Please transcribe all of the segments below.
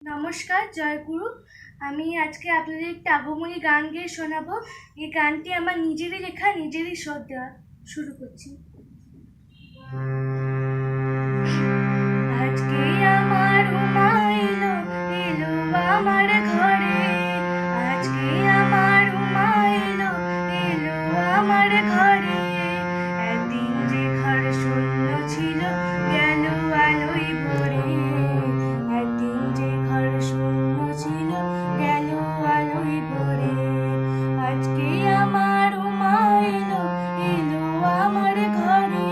নমস্কার, জয়গুরু। আমি আজকে আপনাদের একটা আগমনী গান গেয়ে শোনাবো। এই গানটি আমার নিজেরই লেখা, নিজেরই সুর দেওয়া। শুরু করছি। আজকে আমার উমা এলো, এলো আমার ঘরে। আজকে আমার উমা এলো, এলো আমার ঘরে। একদিন যে ঘর শূন্য ছিল, গেল আলোয় ভরে। একদিন যে ঘর শূন্য ছিল, গেল আলোয় ভরে। আজকে আমার উমা এলো, এলো আমার ঘরে।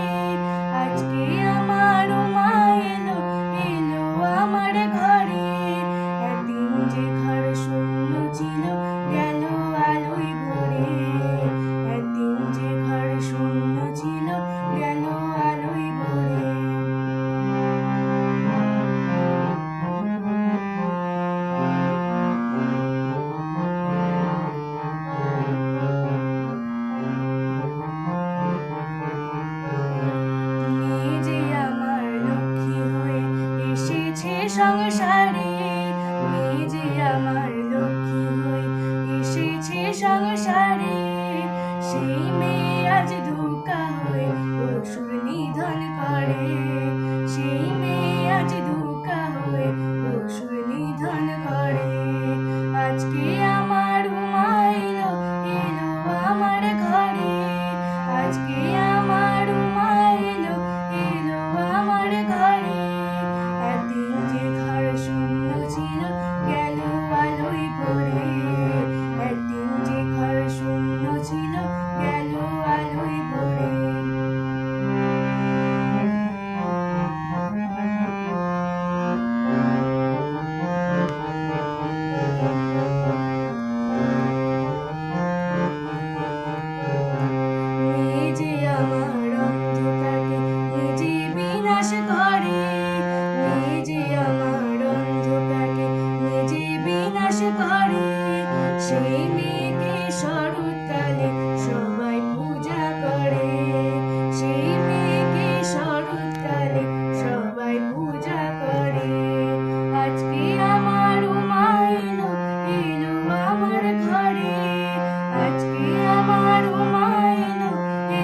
আজকে আমার উমা এলো, এলো আমার ঘরে। একদিন যে ঘর শূন্য ছিল, গেল আলোয় ভরে। একদিন যে ঘর শূন্য ছিল, গেল আলোয় ভরে। সংসারে মেয়ে যে আমার লক্ষ্মী হয়ে এসেছে সংসারে। সেই মেয়ে আজ দুর্গা হয়ে অসুর নিধন করে। সেই মেয়ে আজ দুর্গা হয়ে অসুর নিধন করে। আজকে আমার উমা এলো, এলো আমার ঘরে। আজকে আমার উমা এলো, এলো আমার ঘরে। একদিন যে ঘর শূন্য ছিল, গেল আলোয় ভরে। একদিন যে ঘর শূন্য ছিল, গেল আলোয় ভরে। মেয়ে যে আমার অন্ধকারে নিজে বিনাশ করে। মেয়ে যে আমার অন্ধকারে নিজে বিনাশ করে। সেই মেয়েকে শরৎকালে সবাই পূজা করে। সেই মেয়েকে শরৎকালে সবাই পূজা করে। আজকে আমার উমা এলো, এলো আমার ঘরে। আজকে আমার উমা এলো,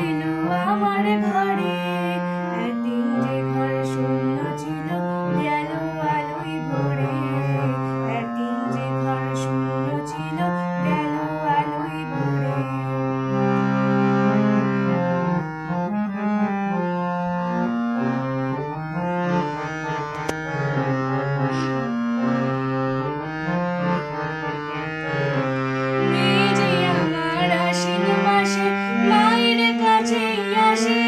এলো আমার ঘরে। একদিন যে ঘর শূন্য ছিল, গেল আলোয় ভরে। একদিন যে ঘর শূন্য ছিল, গেল আলোয় ভরে। মেয়ে যে আমার আশ্বিন মাসে মায়ের কাছেই আসে।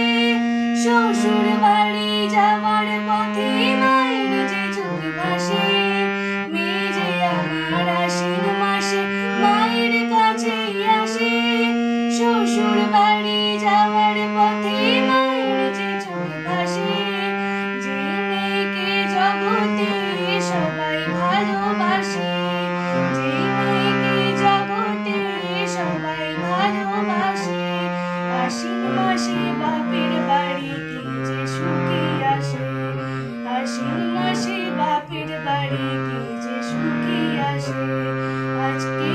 শ্বশুর বাড়ি যাওয়ার পথে মায়ের যে চোখ ভাসে। মেয়ে যে আমার আশ্বিন মাসে মায়ের কাছেই আসে। শ্বশুর বাড়ি যাওয়ার পথে মায়ের যে চোখ ভাসে। যে মেয়েকে জগতে সবাই ভালোবাসে। যে মেয়েকে জগতে সবাই ভালোবাসে। আশ্বিন মাসে বাপের বাড়ি কি যে সুখে আসে। আশ্বিন মাসে বাপের বাড়ি কি যে সুখে আসে। আজকে